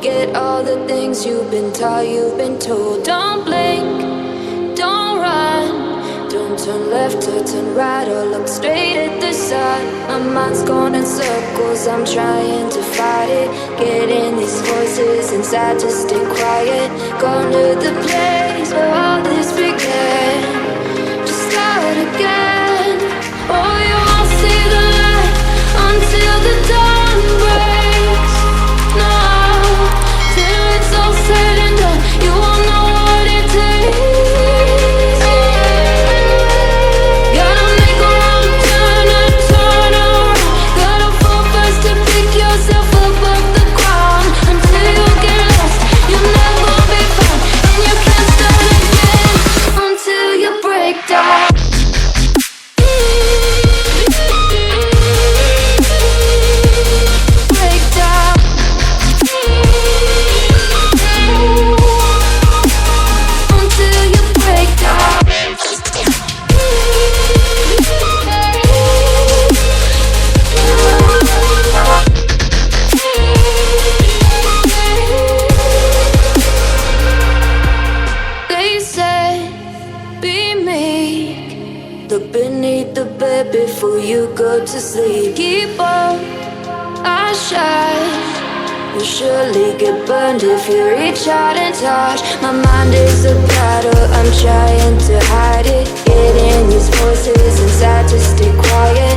Forget all the things you've been taught, you've been told. Don't blink, don't run, don't turn left or turn right or look straight at the sun. My mind's going in circles, I'm trying to fight it. Getting these voices inside to stay quiet. Gone to the place where all this began. Just start again. Oh, you won't see the light until the dawn breaks. No, till it's all said and done, you won't know what it takes. Gotta make a wrong turn and turn around. Gotta fall first to pick yourself up off the ground. Until you get lost, you'll never be found. And you can't start again until you break down. Look beneath the bed before you go to sleep. Keep on, I shine. You'll surely get burned if you reach out and touch. My mind is a battle, I'm trying to hide it. Getting these voices inside to stay quiet.